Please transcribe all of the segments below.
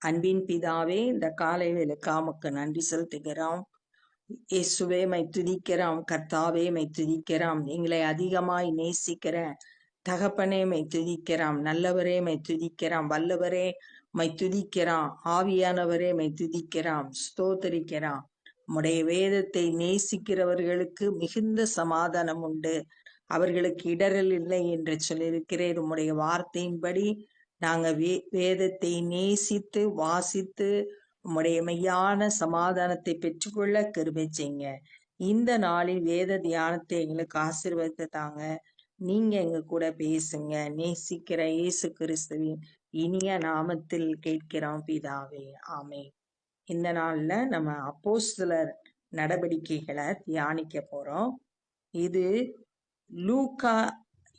அன்பின் பிதாவே, இந்த காலை வேளைக்காக உமக்கு நன்றி செலுத்துகிறோம். இயேசுவே மை துதிக்கிறோம். கர்த்தாவே மை துதிக்கிறோம். எங்களை அதிகமாய் நேசிக்கிற தகப்பனே மை துதிக்கிறோம். நல்லவரே மை துதிக்கிறோம். வல்லவரே மை துதிக்கிறோம். ஆவியானவரே மை துதிக்கிறோம். ஸ்தோத்தரிக்கிறோம். உம்முடைய வேதத்தை நேசிக்கிறவர்களுக்கு மிகுந்த சமாதானம் உண்டு, அவர்களுக்கு இடரல் இல்லை என்று சொல்லியிருக்கிறேன். உம்முடைய வார்த்தையின்படி நாங்க வேதத்தை நேசித்து வாசித்து உம்முடைய மெய்யான சமாதானத்தை பெற்றுக்கொள்ள கிருபை செய்யுங்க. இந்த நாளில் வேத தியானத்தை எங்களுக்கு ஆசீர்வதித்து தாங்க. நீங்க எங்க கூட பேசுங்க. நேசிக்கிற இயேசு கிறிஸ்துவின் இனிய நாமத்தில் கேட்கிறோம் பிதாவே, ஆமென். இந்த நாள்ல நம்ம அப்போஸ்தலர் நடவடிக்கைகளை தியானிக்க போறோம். இது லூக்கா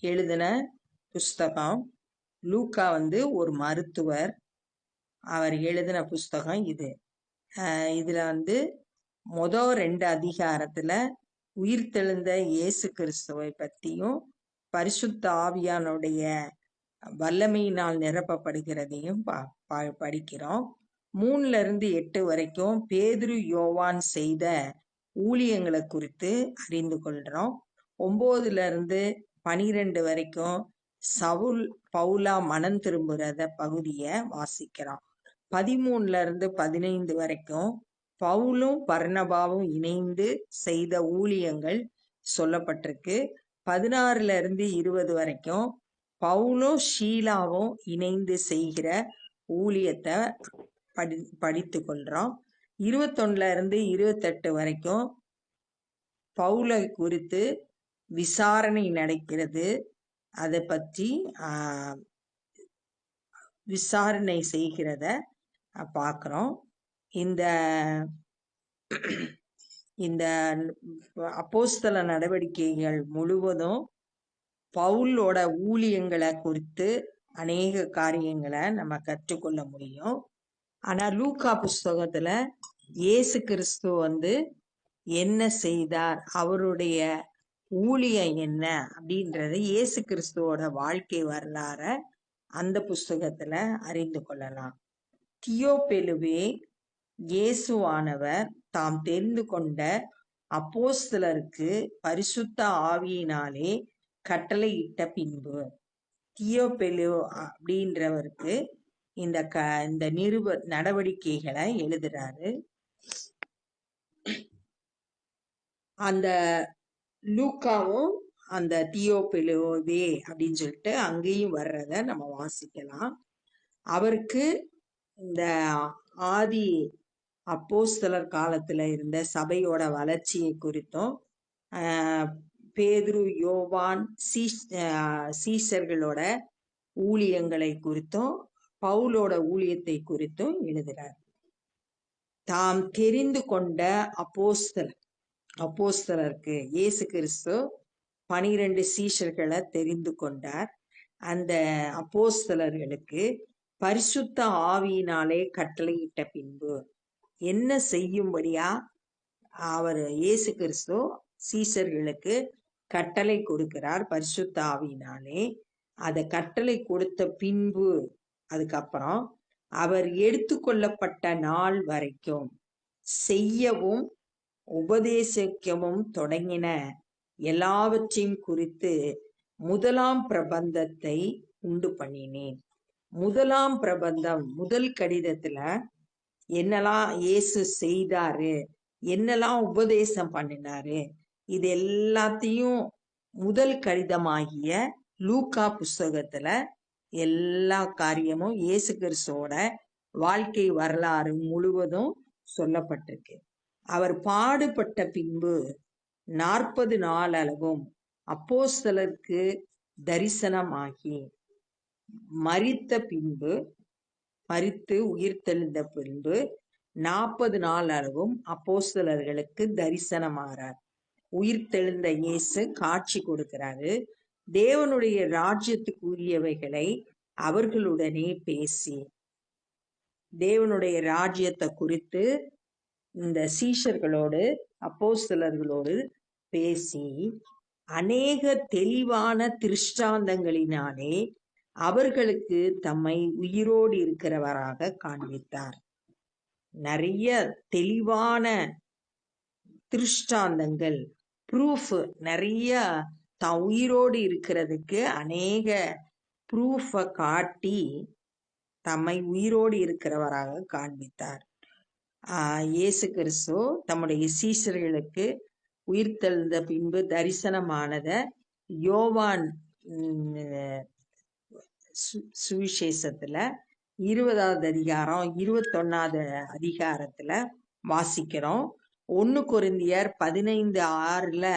எழுதின புஸ்தகம். லூக்கா ஒரு மருத்துவர். அவர் எழுதின புஸ்தகம் இது. இதுல மொதல் 2 அதிகாரத்துல உயிர்த்தெழுந்த இயேசு கிறிஸ்துவை பத்தியும் பரிசுத்த ஆவியானுடைய வல்லமையினால் நிரப்பப்படுகிறதையும் படிக்கிறோம். 3-8 வரைக்கும் பேதுரு யோவான் செய்த ஊழியங்களை குறித்து அறிந்து கொள்றோம். 9-12 வரைக்கும் சவுல் பவுலா மனம் திரும்புறத பகுதியை வாசிக்கிறோம். 13-15 வரைக்கும் பவுலும் பர்னபாவும் இணைந்து செய்த ஊழியங்கள் சொல்லப்பட்டிருக்கு. 16-20 வரைக்கும் பவுலும் ஷீலாவும் இணைந்து செய்கிற ஊழியத்தை படித்து கொள்றோம். 21-28 வரைக்கும் பவுலை குறித்து விசாரணை நடக்கிறது, அதை பற்றி விசாரணை செய்கிறத பார்க்குறோம். இந்த இந்த அப்போஸ்தல நடவடிக்கைகள் முழுவதும் பவுலோட ஊழியங்களை குறித்து அநேக காரியங்களை நம்ம கற்றுக்கொள்ள முடியும். ஆனா லூக்கா புஸ்தகத்துல இயேசு கிறிஸ்து என்ன செய்தார், அவருடைய ஊழியம் என்ன அப்படின்றது, இயேசு கிறிஸ்துவோட வாழ்க்கை வரலாற அந்த புஸ்தகத்துல அறிந்து கொள்ளலாம். தியோபெலுவே, இயேசுவானவர் தாம் தெரிந்து கொண்ட அப்போஸ்தலருக்கு பரிசுத்த ஆவியினாலே கட்டளையிட்ட பின்பு. தியோபெலு அப்படின்றவருக்கு இந்த நடவடிக்கைகளை எழுதுறாரு. அந்த லூக்காவும் அந்த தியோபெலுவே அப்படின்னு சொல்லிட்டு அங்கேயும் வர்றத நம்ம வாசிக்கலாம். அவருக்கு இந்த ஆதி அப்போஸ்தலர் காலத்துல இருந்த சபையோட வளர்ச்சியை குறித்தும் பேதுரு யோவான் சீஷர்களோட ஊழியங்களை குறித்தும் பவுலோட ஊழியத்தை குறித்தும் எழுதுறார். தாம் தெரிந்து கொண்ட அப்போஸ்தலருக்கு இயேசு கிறிஸ்து 12 சீஷர்களை தெரிந்து கொண்டார். அந்த அப்போஸ்தலர்களுக்கு பரிசுத்த ஆவியினாலே கட்டளையிட்ட பின்பு என்ன செய்யும்படியா அவர் இயேசு கிறிஸ்து சீஷர்களுக்கு கட்டளை கொடுக்கிறார் பரிசுத்த ஆவியினாலே. அதை கட்டளை கொடுத்த பின்பு அதுக்கப்புறம் அவர் எடுத்துக்கொள்ளப்பட்ட நாள் வரைக்கும் செய்யவும் உபதேசிக்கவும் தொடங்கின எல்லாவற்றையும் குறித்து முதலாம் பிரபந்தத்தை உண்டு பண்ணினேன். முதலாம் பிரபந்தம், முதல் கடிதத்துல என்னெல்லாம் இயேசு செய்தாரு, என்னெல்லாம் உபதேசம் பண்ணினாரு, இது எல்லாத்தையும் முதல் கடிதமாகிய லூக்கா புஸ்தகத்துல எல்லா காரியமும் இயேசு கிறிஸ்துவோட வாழ்க்கை வரலாறு முழுவதும் சொல்லப்பட்டிருக்கு. அவர் பாடுபட்ட பின்பு 40 நாள் அளவும் அப்போஸ்தலருக்கு தரிசனமாகி மரித்து உயிர்த்தெழுந்த பின்பு 40 நாள் அளவும் அப்போஸ்தலர்களுக்கு தரிசனமாறார். உயிர்த்தெழுந்த இயேசு காட்சி கொடுக்கிறாரு. தேவனுடைய ராஜ்யத்துக்குரியவைகளை அவர்களுடனே பேசி, தேவனுடைய ராஜ்யத்தை குறித்து இந்த சீஷர்களோடு அப்போஸ்தலர்களோடு பேசி அநேக தெளிவான திருஷ்டாந்தங்களினாலே அவர்களுக்கு தம்மை உயிரோடு இருக்கிறவராக காண்பித்தார். நிறைய தெளிவான திருஷ்டாந்தங்கள், ப்ரூஃப், நிறைய தான் உயிரோடு இருக்கிறதுக்கு அநேக ப்ரூஃபை காட்டி தம்மை உயிரோடு இருக்கிறவராக காண்பித்தார். இயேசு கிறிஸ்து தம்முடைய சீஷர்களுக்கு உயிர்த்தெழுந்த பின்பு தரிசனமானத யோவான் சுவிசேஷத்துல 20வது அதிகாரம் 21வது அதிகாரத்துல வாசிக்கிறோம். 1 கொரிந்தியர் 15:6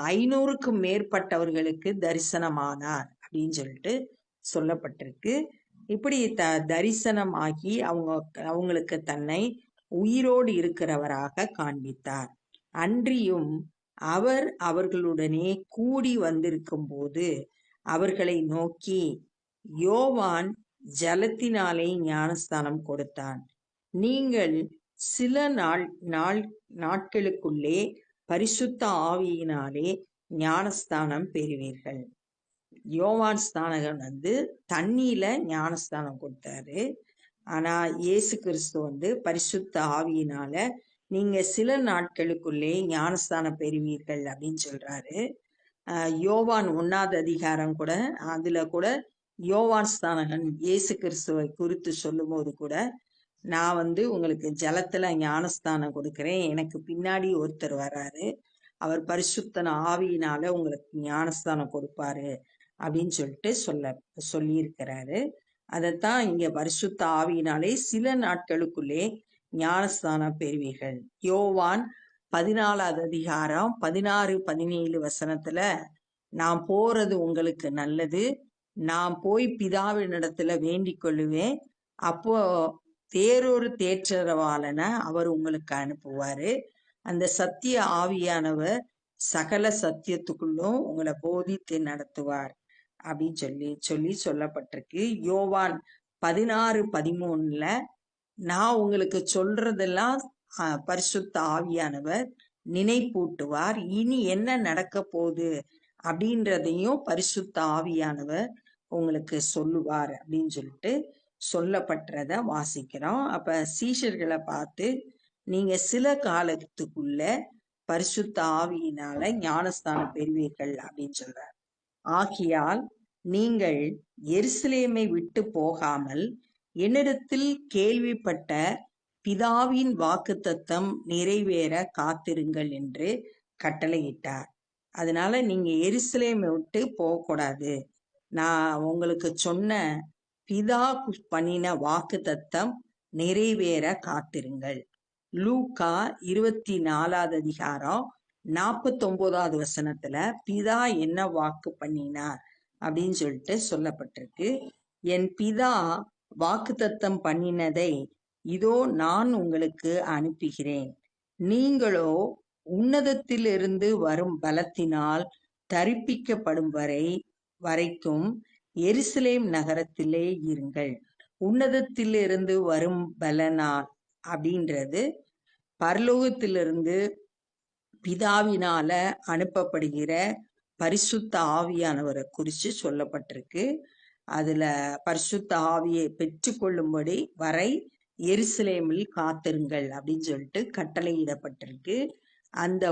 500க்கும் மேற்பட்டவர்களுக்கு தரிசனமானார் அப்படின்னு சொல்லிட்டு சொல்லப்பட்டிருக்கு. இப்படி தரிசனமாகி அவங்களுக்கு தன்னை உயிரோடு இருக்கிறவராக காண்பித்தார். அன்றியும் அவர் அவர்களுடனே கூடி வந்திருக்கும் போது அவர்களை நோக்கி, யோவான் ஜலத்தினாலே ஞானஸ்தானம் கொடுத்தான், நீங்கள் சில நாட்களுக்குள்ளே பரிசுத்த ஆவியினாலே ஞானஸ்தானம் பெறுவீர்கள். யோவான் ஸ்நானகன் தண்ணியில ஞானஸ்தானம் கொடுத்தாரு. ஆனா இயேசு கிறிஸ்து பரிசுத்த ஆவியினால நீங்க சில நாட்களுக்குள்ளே ஞானஸ்தானம் பெறுவீர்கள் அப்படின்னு சொல்றாரு. யோவான் 1வது அதிகாரம் கூட, அதுல கூட யோவான் ஸ்நானகன் இயேசு கிறிஸ்துவை குறித்து சொல்லும் போது கூட, நான் உங்களுக்கு ஜலத்துல ஞானஸ்தானம் கொடுக்கிறேன், எனக்கு பின்னாடி ஒருத்தர் வர்றாரு, அவர் பரிசுத்த ஆவியினால உங்களுக்கு ஞானஸ்தானம் கொடுப்பாரு அப்படின்னு சொல்லிட்டு சொல்லியிருக்கிறாரு. அதைத்தான் இங்க பரிசுத்த ஆவியினாலே சில நாட்களுக்குள்ளே ஞானஸ்தானம் பெறுவீர்கள். யோவான் 14வது அதிகாரம் 16-17 நான் போறது உங்களுக்கு நல்லது, நான் போய் பிதாவினிடத்துல வேண்டிக் கொள்ளுவேன், அப்போ வேறொரு தேற்றரவாளனை அவர் உங்களுக்கு அனுப்புவாரு, அந்த சத்திய ஆவியானவர் சகல சத்தியத்துக்குள்ளும் உங்களை போதித்து நடத்துவார் அப்படின்னு சொல்லப்பட்டிருக்கு. யோவான் 16-13 நான் உங்களுக்கு சொல்றதெல்லாம் பரிசுத்த ஆவியானவர் நினைப்பூட்டுவார், இனி என்ன நடக்க போகுது அப்படின்றதையும் பரிசுத்த ஆவியானவர் உங்களுக்கு சொல்லுவார் அப்படின்னு சொல்லிட்டு சொல்லப்பட்டத வாசிக்கிறோம். அப்ப சீஷர்களை பார்த்து, நீங்க சில காலத்துக்குள்ள பரிசுத்த ஆவியினால ஞானஸ்தானம் பெறுவீர்கள் அப்படின்னு சொல்றார். ஆகையால் நீங்கள் எருசலேமை விட்டு போகாமல் என்னிடத்தில் கேள்விப்பட்ட பிதாவின் வாக்குத்தத்தம் நிறைவேற காத்திருங்கள் என்று கட்டளையிட்டார். அதனால நீங்க எருசலேமை விட்டு போகக்கூடாது, நான் உங்களுக்கு சொன்ன பிதா பண்ணின வாக்குத்தத்தம் நிறைவேற காத்திருங்கள். லூக்கா 24வது அதிகாரம் 49வது பிதா என்ன வாக்கு பண்ணினார் அப்படின்னு சொல்லிட்டு சொல்லப்பட்டிருக்கு. என் பிதா வாக்குத்தத்தம் பண்ணினதை இதோ நான் உங்களுக்கு அனுப்புகிறேன், நீங்களோ உன்னதத்திலிருந்து வரும் பலத்தினால் தரிப்பிக்கப்படும் வரைக்கும் எருசலேம் நகரத்திலே இருங்கள். உன்னதத்திலிருந்து வரும் பலனால் அப்படின்றது பரலோகத்திலிருந்து பிதாவினால அனுப்பப்படுகிற பரிசுத்த ஆவியானவரை குறித்து சொல்லப்பட்டிருக்கு. அதுல பரிசுத்த ஆவியை பெற்றுக்கொள்ளும்படி வரை எருசலேமில் காத்திருங்கள் அப்படின்னு சொல்லிட்டு கட்டளையிடப்பட்டிருக்கு. அந்த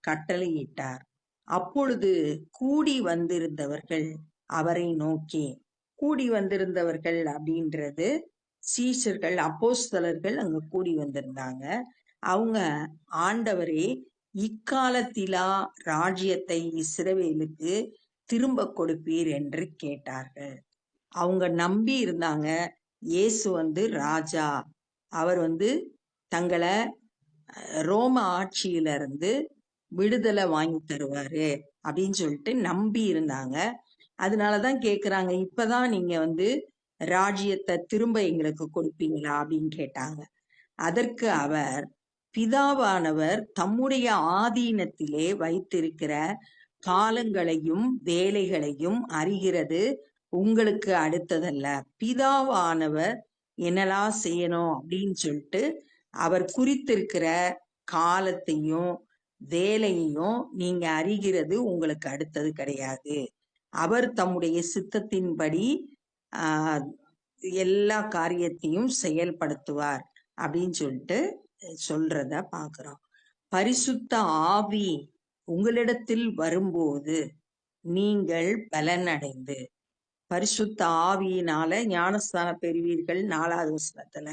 கட்டளையிட்டார். அப்பொழுது கூடி வந்திருந்தவர்கள் அவரை நோக்கி, கூடி வந்திருந்தவர்கள் அப்படின்றது சீஷர்கள், அப்போஸ்தலர்கள் அங்க கூடி வந்திருந்தாங்க. அவங்க, ஆண்டவரே இக்காலத்திலா ராஜ்யத்தை இஸ்ரவேலுக்கு திரும்ப கொடுப்பீர் என்று கேட்டார்கள். அவங்க நம்பி இருந்தாங்க, இயேசு ராஜா, அவர் தங்களை ரோம ஆட்சியிலிருந்து விடுதலை வாங்கி தருவாரு அப்படின்னு சொல்லிட்டு நம்பி இருந்தாங்க. அதனாலதான் கேக்குறாங்க, இப்பதான் நீங்க ராஜ்யத்தை திரும்ப எங்களுக்கு கொடுப்பீங்களா அப்படின்னு கேட்டாங்க. அதற்கு அவர், பிதாவானவர் தம்முடைய ஆதீனத்திலே வைத்திருக்கிற காலங்களையும் வேலைகளையும் அறிகிறது உங்களுக்கு அடுத்ததல்ல, பிதாவானவர் என்னெல்லாம் செய்யணும் அப்படின்னு சொல்லிட்டு அவர் குறித்திருக்கிற காலத்தையும் வேலையையும் நீங்க அறிகிறது உங்களுக்கு அடுத்தது கிடையாது. அவர் தம்முடைய சித்தத்தின்படி எல்லா காரியத்தையும் செயல்படுத்துவார் அப்படின்னு சொல்லிட்டு சொல்றத பார்க்கிறோம். பரிசுத்த ஆவி உங்களிடத்தில் வரும்போது நீங்கள் பலன் அடைந்து, பரிசுத்த ஆவியினால ஞானஸ்தானம் பெறுவீர்கள் 4வது வசனத்துல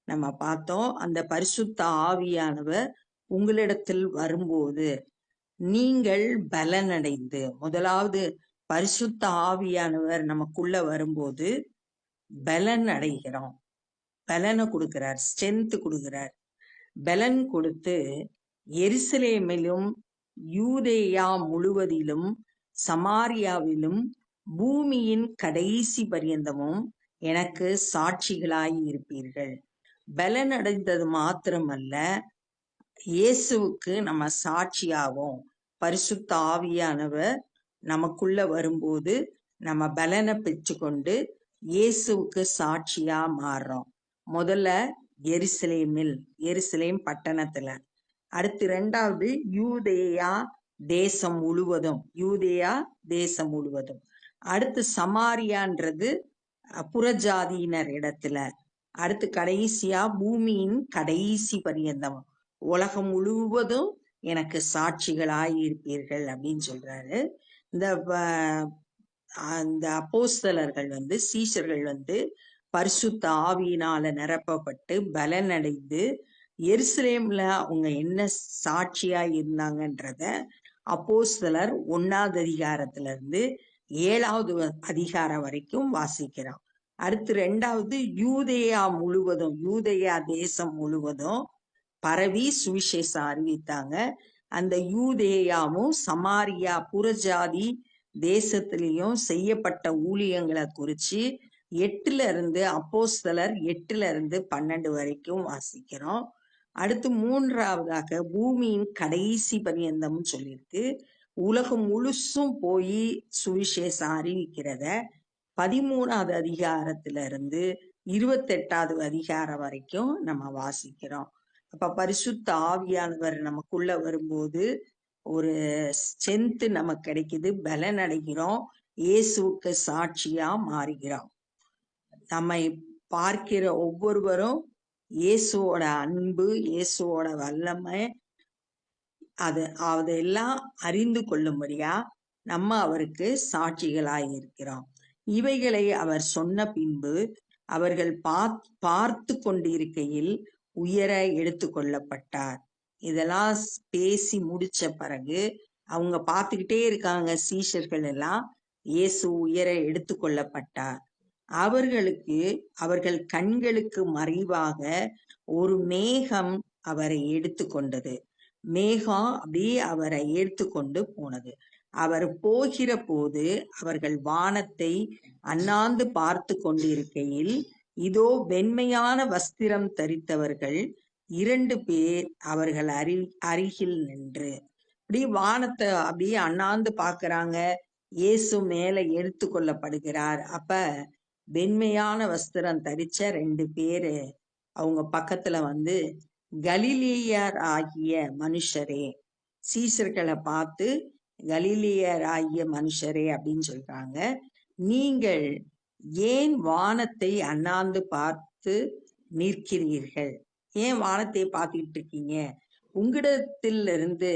நம்ம பார்த்தோம். அந்த பரிசுத்த ஆவியானவர் உங்களிடத்தில் வரும்போது நீங்கள் பலன் அடைந்து, முதலாவது பரிசுத்த ஆவியானவர் நமக்குள்ள வரும்போது பலன் அடைகிறோம். பலனை கொடுக்கிறார், ஸ்ட்ரென்த் கொடுக்கிறார். பலன் கொடுத்து எருசலேமிலும் யூதேயா முழுவதிலும் சமாரியாவிலும் பூமியின் கடைசி பரியந்தமும் எனக்கு சாட்சிகளாய் இருப்பீர்கள். பலன் அடைந்தது மாத்திரமல்ல, இயேசுவுக்கு நம்ம சாட்சியாவோம். பரிசுத்த ஆவியானவர் நமக்குள்ள வரும்போது நம்ம பலனை பெற்றுக்கொண்டு இயேசுவுக்கு சாட்சியா மாறுறோம். முதல்ல எருசலேம் பட்டணத்துல, அடுத்து 2வது யூதேயா தேசம் முழுவதும், அடுத்து சமாரியான்றது புறஜாதியினர் இடத்துல, அடுத்து கடைசியா பூமியின் கடைசி பரியந்தம் உலகம் முழுவதும் எனக்கு சாட்சிகளாய் இருப்பீர்கள் அப்படின்னு சொல்றாரு. இந்த அப்போஸ்தலர்கள் சீஷர்கள் பரிசுத்த ஆவியினால நிரப்பப்பட்டு பலன் அடைந்து எருசலேம்ல அவங்க என்ன சாட்சியா இருந்தாங்கன்றத அப்போஸ்தலர் 1வது அதிகாரத்துல இருந்து 7வது அதிகாரம் வரைக்கும் வாசிக்கிறோம். அடுத்து 2வது யூதேயா தேசம் முழுவதும் பரவி சுவிசேஷம் அறிவித்தாங்க. அந்த யூதேயாவும் சமாரியா புறஜாதி தேசத்திலையும் செய்யப்பட்ட ஊழியங்களை குறிச்சு 8ல இருந்து அப்போஸ்தலர் 8ல இருந்து 12 வரைக்கும் வாசிக்கிறோம். அடுத்து 3வதாக பூமியின் கடைசி பரியந்தம் சொல்லியிருக்கு. உலகம் முழுசும் போய் சுவிசேஷம் அறிவிக்கிறத 13வது அதிகாரத்துல இருந்து 28வது அதிகாரம் வரைக்கும் நம்ம வாசிக்கிறோம். அப்ப பரிசுத்த ஆவியானவர் நமக்குள்ள வரும்போது ஒரு ஸ்ட்ரென்த் நமக்கு கிடைக்குது, பலன் அடைகிறோம், இயேசுவுக்கு சாட்சியா மாறுகிறோம். நம்மை பார்க்கிற ஒவ்வொருவரும் இயேசுவோட அன்பு, இயேசுவோட வல்லமை அதெல்லாம் அறிந்து கொள்ளும்படியா நம்ம அவருக்கு சாட்சிகளாய் இருக்கிறோம். இவைகளை அவர் சொன்ன பின்பு அவர்கள் பார்த்து கொண்டிருக்கையில் உயர எடுத்து கொள்ளப்பட்டார். இதெல்லாம் பேசி முடிச்ச பிறகு அவங்க பார்த்துக்கிட்டே இருக்காங்க, சீஷர்கள் எல்லாம். இயேசு உயர எடுத்து கொள்ளப்பட்டார். அவர்கள் கண்களுக்கு மறைவாக ஒரு மேகம் அவரை எடுத்துக்கொண்டது. மேகம் அப்படியே அவரை எடுத்துக்கொண்டு போனது. அவர் போகிற போது அவர்கள் வானத்தை அண்ணாந்து பார்த்து கொண்டிருக்கையில் இதோ வெண்மையான வஸ்திரம் தரித்தவர்கள் 2 பேர் அவர்கள் அருகில் நின்று, அப்படி வானத்தை அப்படியே அண்ணாந்து பார்க்கறாங்க. இயேசு மேல எடுத்து கொள்ளப்படுகிறார். அப்ப வெண்மையான வஸ்திரம் தரிச்ச 2 பேரு அவங்க பக்கத்துல கலிலேயர் ஆகிய மனுஷரே, சீஷர்களை பார்த்து கலிலேயர் ஆகிய மனுஷரே அப்படின்னு சொல்றாங்க, நீங்கள் ஏன் வானத்தை அண்ணாந்து பார்த்து நிற்கிறீர்கள்? ஏன் வானத்தை பார்த்துக்கிட்டு இருக்கீங்க? உங்களிடத்திலிருந்து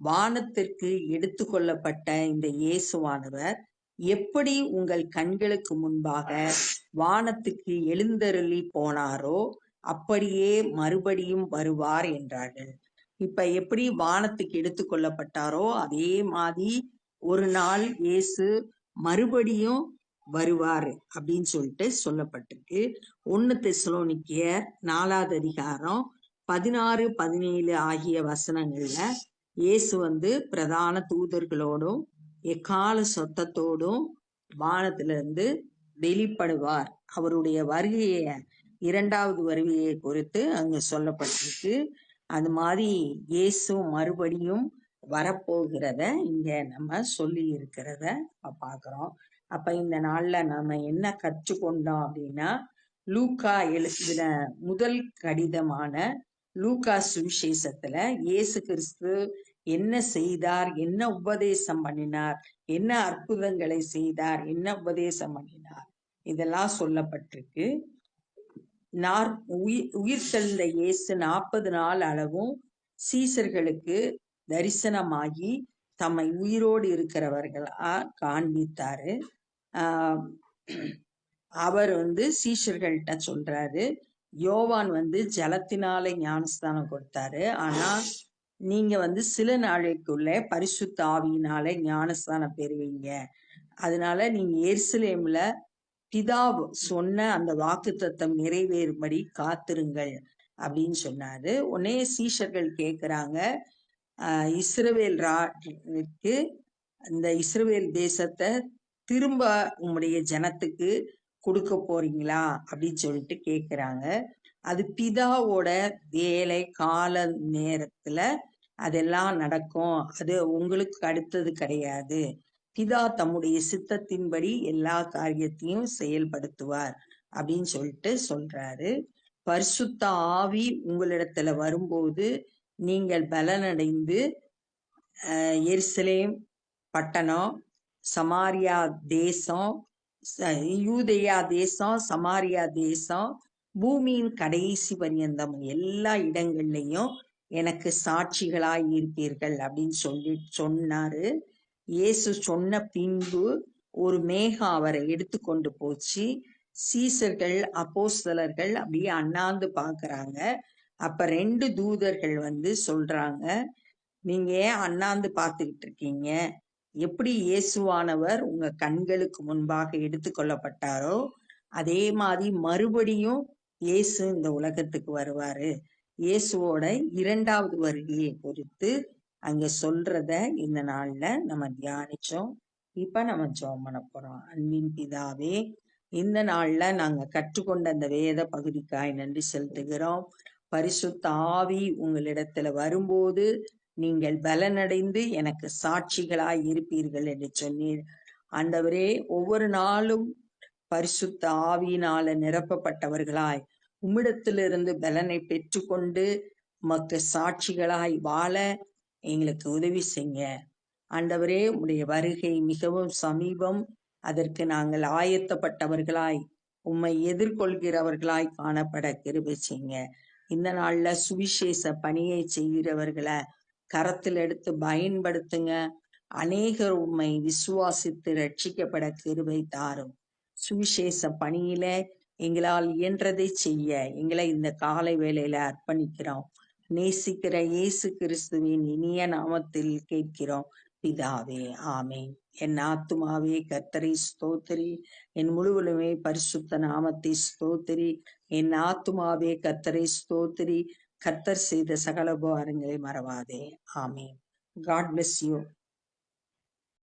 வானத்திற்கு எடுத்து கொள்ளப்பட்ட இந்த இயேசுவானவர் எப்படி உங்கள் கண்களுக்கு முன்பாக வானத்துக்கு எழுந்தருளி போனாரோ அப்படியே மறுபடியும் வருவார் என்றார்கள். இப்ப எப்படி வானத்துக்கு எடுத்து கொள்ளப்பட்டாரோ அதே மாதிரி ஒரு நாள் இயேசு மறுபடியும் வருவார் அப்படின்னு சொல்லிட்டு சொல்லப்பட்டிருக்கு. 1 தெசலோனிக்கேயர் 4வது அதிகாரம் 16, 17 ஆகிய வசனங்கள்ல இயேசு பிரதான தூதர்களோடும் எக்கால சத்தத்தோடும் வானத்திலிருந்து வெளிப்படுவார். அவருடைய வருகைய 2வது வருகையை குறித்து அங்க சொல்லப்பட்டிருக்கு. அது மாதிரி இயேசு மறுபடியும் வரப்போகிறத இங்க நம்ம சொல்லி இருக்கிறத பார்க்கிறோம். அப்ப இந்த நாள்ல நம்ம என்ன கற்றுக்கொண்டோம் அப்படின்னா, லூக்கா எழுதின முதல் கடிதமான லூக்கா சுவிசேஷத்துல இயேசு கிறிஸ்து என்ன செய்தார், என்ன உபதேசம் பண்ணினார், என்ன அற்புதங்களை செய்தார், என்ன உபதேசம் பண்ணினார், இதெல்லாம் சொல்லப்பட்டிருக்கு. உயிர் தெழுந்த இயேசு 40 நாள் அளவும் சீசர்களுக்கு தரிசனமாகி தம்மை உயிரோடு இருக்கிறவர்களா காண்பித்தாரு. அவர் சீஷர்கள்ட்ட சொல்றாரு, யோவான் ஜலத்தினால ஞானஸ்தானம் கொடுத்தாரு, ஆனா நீங்க சில நாளைக்குள்ள பரிசுத்த ஆவியினால ஞானஸ்தானம் பெறுவீங்க. அதனால நீங்க எருசலேம்ல பிதா சொன்ன அந்த வாக்குத்தத்தம் நிறைவேறும்படி காத்திருங்கள் அப்படின்னு சொன்னாரு. உடனே சீஷர்கள் கேக்குறாங்க, இஸ்ரவேல் ராஜ்யத்துக்கு இந்த இஸ்ரவேல் தேசத்தை திரும்ப உம்முடைய ஜனத்துக்கு கொடுக்க போறீங்களா அப்படின்னு சொல்லிட்டு கேக்குறாங்க. அது பிதாவோட வேலை கால நேரத்துல அதெல்லாம் நடக்கும், அது உங்களுக்கு அடுத்தது கிடையாது. பிதா தம்முடைய சித்தத்தின்படி எல்லா காரியத்தையும் செயல்படுத்துவார் அப்படின்னு சொல்லிட்டு சொல்றாரு. பரிசுத்த ஆவி உங்களிடத்துல வரும்போது நீங்கள் பலனடைந்து எருசலேம் பட்டணம், சமாரியா தேசம், யூதேயா தேசம், சமாரியா தேசம், பூமியின் கடைசி பரியந்தம் எல்லா இடங்கள்லயும் எனக்கு சாட்சிகளாய் இருப்பீர்கள் அப்படின்னு சொன்னாரு. இயேசு சொன்ன பின்பு ஒரு மேகம் அவரை எடுத்துக்கொண்டு போச்சு. சீசர்கள் அப்போஸ்தலர்கள் அப்படியே அண்ணாந்து பாக்குறாங்க. அப்ப 2 தூதர்கள் சொல்றாங்க, நீங்க ஏன் அண்ணாந்து பார்த்துக்கிட்டு இருக்கீங்க? எப்படி இயேசுவானவர் உங்க கண்களுக்கு முன்பாக எடுத்துக்கொள்ளப்பட்டாரோ அதே மாதிரி மறுபடியும் இயேசு இந்த உலகத்துக்கு வருவாரு. இயேசுவோட 2வது வருகையை குறித்து அங்க சொல்றத இந்த நாள்ல நம்ம தியானிச்சோம். இப்ப நம்ம ஜெபம் பண்ண போறோம். அன்பின் பிதாவே, இந்த நாள்ல நாங்க கற்றுக்கொண்ட அந்த வேத பகுதிக்காய் நன்றி செலுத்துகிறோம். பரிசுத்த ஆவி உங்களிடத்துல வரும்போது நீங்கள் பலனடைந்து எனக்கு சாட்சிகளாய் இருப்பீர்கள் என்று சொன்னீர். ஆண்டவரே, ஒவ்வொரு நாளும் பரிசுத்த ஆவியினால நிரப்பப்பட்டவர்களாய் உம்மிடத்திலிருந்து பலனை பெற்றுக்கொண்டு உமக்கு சாட்சிகளாய் வாழ எங்களுக்கு உதவி செய்யுங்க. ஆண்டவரே, உம்முடைய வருகை மிகவும் சமீபம். அதற்கு நாங்கள் ஆயத்தப்பட்டவர்களாய் உம்மை எதிர்கொள்கிறவர்களாய் காணப்பட கிருபை செய்யுங்க. இந்த நாள்ல சுவிசேஷ பணியை செய்கிறவர்களை கரத்தில் எடுத்து பயன்படுத்துங்க. அநேகர் உம்மை விசுவாசித்து ரட்சிக்கப்பட கிருபை தாரும். சுவிசேஷ பணியில எங்களால் இயன்றதை செய்ய எங்களை இந்த காலை வேளையில அர்ப்பணிக்கிறோம். நேசிக்கிற இயேசு கிறிஸ்துவின் இனிய நாமத்தில் கேட்கிறோம் பிதாவே, ஆமேன். என் ஆத்துமாவே கர்த்தரை ஸ்தோத்திரி, என் முழுவலுமே பரிசுத்த நாமத்தை ஸ்தோத்திரி. என் ஆத்துமாவே கர்த்தரை ஸ்தோத்திரி, கர்த்தர் செய்த சகல உபகாரங்களை மறவாதே. ஆமேன். God bless you.